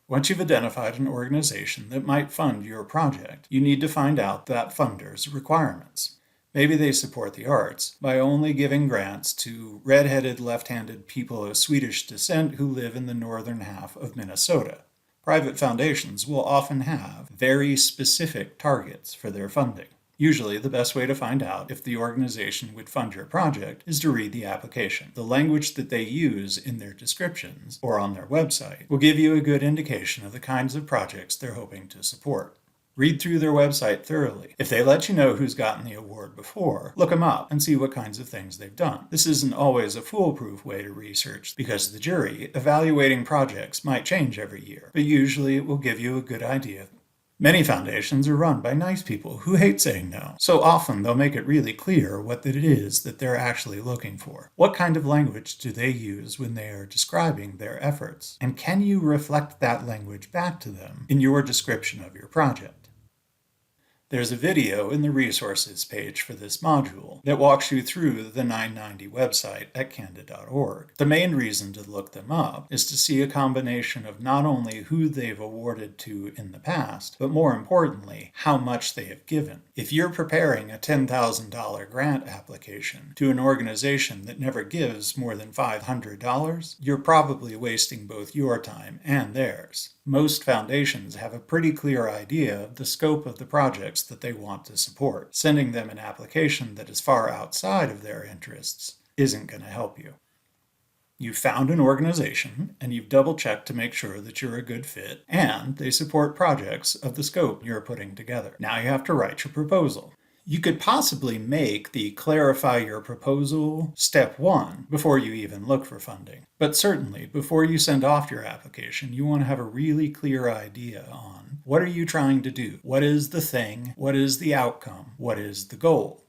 Once you've identified an organization that might fund your project, you need to find out that funder's requirements. Maybe they support the arts by only giving grants to red-headed, left-handed people of Swedish descent who live in the northern half of Minnesota. Private foundations will often have very specific targets for their funding. Usually, the best way to find out if the organization would fund your project is to read the application. The language that they use in their descriptions or on their website will give you a good indication of the kinds of projects they're hoping to support. Read through their website thoroughly. If they let you know who's gotten the award before, look them up and see what kinds of things they've done. This isn't always a foolproof way to research because the jury evaluating projects might change every year, but usually it will give you a good idea. Many foundations are run by nice people who hate saying no, so often they'll make it really clear what it is that they're actually looking for. What kind of language do they use when they are describing their efforts? And can you reflect that language back to them in your description of your project? There's a video in the resources page for this module that walks you through the 990 website at Canda.org. The main reason to look them up is to see a combination of not only who they've awarded to in the past, but more importantly, how much they have given. If you're preparing a $10,000 grant application to an organization that never gives more than $500, you're probably wasting both your time and theirs. Most foundations have a pretty clear idea of the scope of the projects that they want to support. Sending them an application that is far outside of their interests isn't going to help you. You've found an organization and you've double-checked to make sure that you're a good fit and they support projects of the scope you're putting together. Now you have to write your proposal. You could possibly make the clarify your proposal step 1 before you even look for funding. But certainly, before you send off your application, you want to have a really clear idea on what are you trying to do? What is the thing? What is the outcome? What is the goal?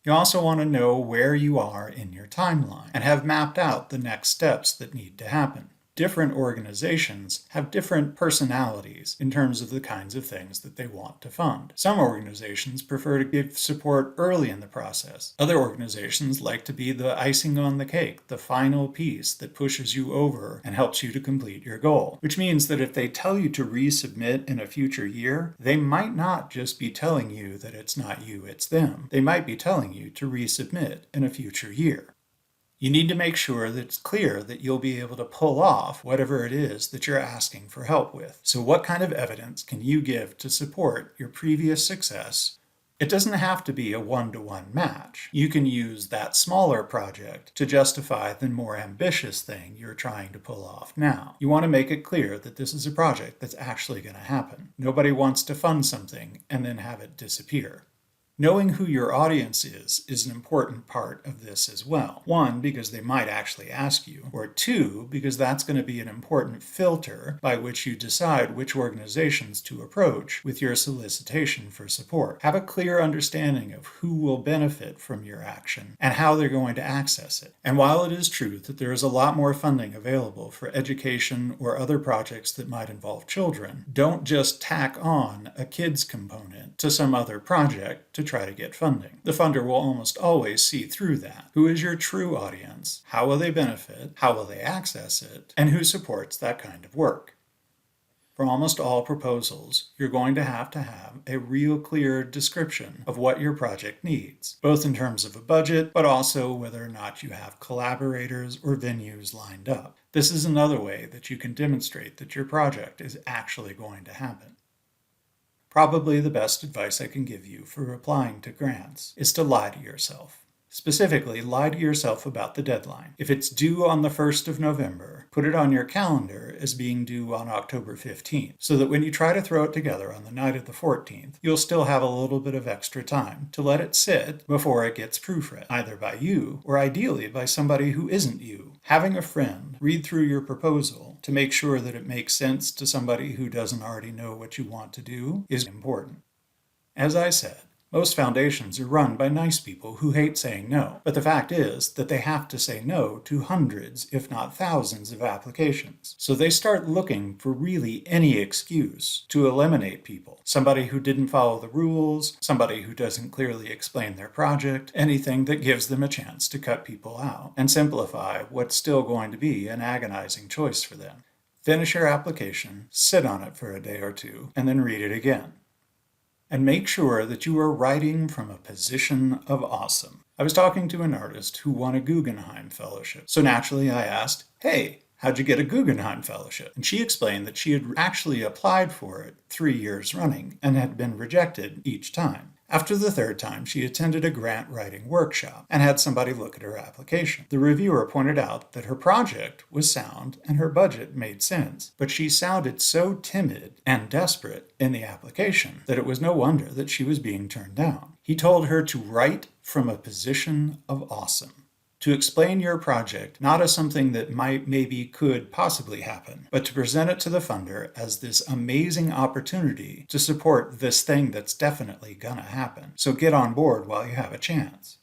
You also want to know where you are in your timeline and have mapped out the next steps that need to happen. Different organizations have different personalities in terms of the kinds of things that they want to fund. Some organizations prefer to give support early in the process. Other organizations like to be the icing on the cake, the final piece that pushes you over and helps you to complete your goal. Which means that if they tell you to resubmit in a future year, they might not just be telling you that it's not you, it's them. They might be telling you to resubmit in a future year. You need to make sure that it's clear that you'll be able to pull off whatever it is that you're asking for help with. So what kind of evidence can you give to support your previous success? It doesn't have to be a one-to-one match. You can use that smaller project to justify the more ambitious thing you're trying to pull off now. You want to make it clear that this is a project that's actually going to happen. Nobody wants to fund something and then have it disappear. Knowing who your audience is an important part of this as well. 1, because they might actually ask you, or 2, because that's going to be an important filter by which you decide which organizations to approach with your solicitation for support. Have a clear understanding of who will benefit from your action and how they're going to access it. And while it is true that there is a lot more funding available for education or other projects that might involve children, don't just tack on a kids component to some other project to try to get funding. The funder will almost always see through that. Who is your true audience? How will they benefit? How will they access it? And who supports that kind of work? For almost all proposals, you're going to have a real clear description of what your project needs, both in terms of a budget, but also whether or not you have collaborators or venues lined up. This is another way that you can demonstrate that your project is actually going to happen. Probably the best advice I can give you for applying to grants is to lie to yourself. Specifically, lie to yourself about the deadline. If it's due on the 1st of November, put it on your calendar as being due on October 15th, so that when you try to throw it together on the night of the 14th, you'll still have a little bit of extra time to let it sit before it gets proofread, either by you or ideally by somebody who isn't you. Having a friend read through your proposal to make sure that it makes sense to somebody who doesn't already know what you want to do is important. As I said, most foundations are run by nice people who hate saying no, but the fact is that they have to say no to hundreds, if not thousands, of applications. So they start looking for really any excuse to eliminate people. Somebody who didn't follow the rules, somebody who doesn't clearly explain their project, anything that gives them a chance to cut people out and simplify what's still going to be an agonizing choice for them. Finish your application, sit on it for a day or two, and then read it again. And make sure that you are writing from a position of awesome. I was talking to an artist who won a Guggenheim Fellowship. So naturally I asked, hey, how'd you get a Guggenheim Fellowship? And she explained that she had actually applied for it 3 years running and had been rejected each time. After the third time, she attended a grant writing workshop and had somebody look at her application. The reviewer pointed out that her project was sound and her budget made sense, but she sounded so timid and desperate in the application that it was no wonder that she was being turned down. He told her to write from a position of awesome. To explain your project not as something that could possibly happen, but to present it to the funder as this amazing opportunity to support this thing that's definitely gonna happen. So get on board while you have a chance.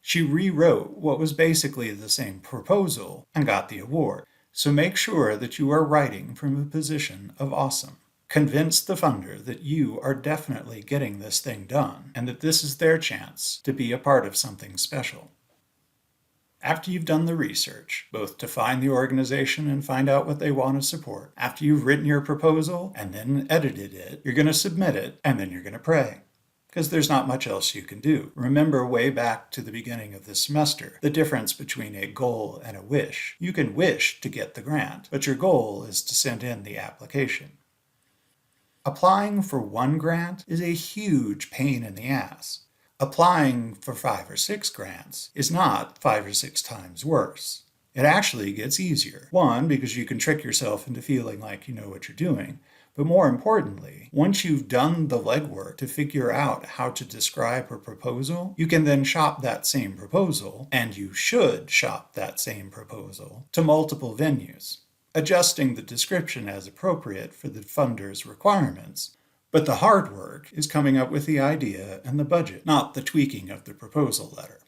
She rewrote what was basically the same proposal and got the award. So make sure that you are writing from a position of awesome. Convince the funder that you are definitely getting this thing done and that this is their chance to be a part of something special. After you've done the research, both to find the organization and find out what they want to support, after you've written your proposal and then edited it, you're going to submit it and then you're going to pray. Because there's not much else you can do. Remember way back to the beginning of this semester, the difference between a goal and a wish. You can wish to get the grant, but your goal is to send in the application. Applying for one grant is a huge pain in the ass. Applying for 5 or 6 grants is not 5 or 6 times worse. It actually gets easier. One, because you can trick yourself into feeling like you know what you're doing. But more importantly, once you've done the legwork to figure out how to describe a proposal, you can then shop that same proposal, and you should shop that same proposal, to multiple venues, adjusting the description as appropriate for the funder's requirements. But the hard work is coming up with the idea and the budget, not the tweaking of the proposal letter.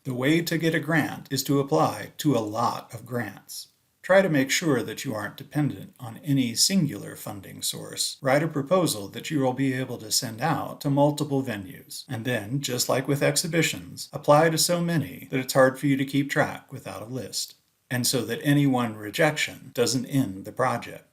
The way to get a grant is to apply to a lot of grants. Try to make sure that you aren't dependent on any singular funding source. Write a proposal that you will be able to send out to multiple venues. And then, just like with exhibitions, apply to so many that it's hard for you to keep track without a list. And so that any one rejection doesn't end the project.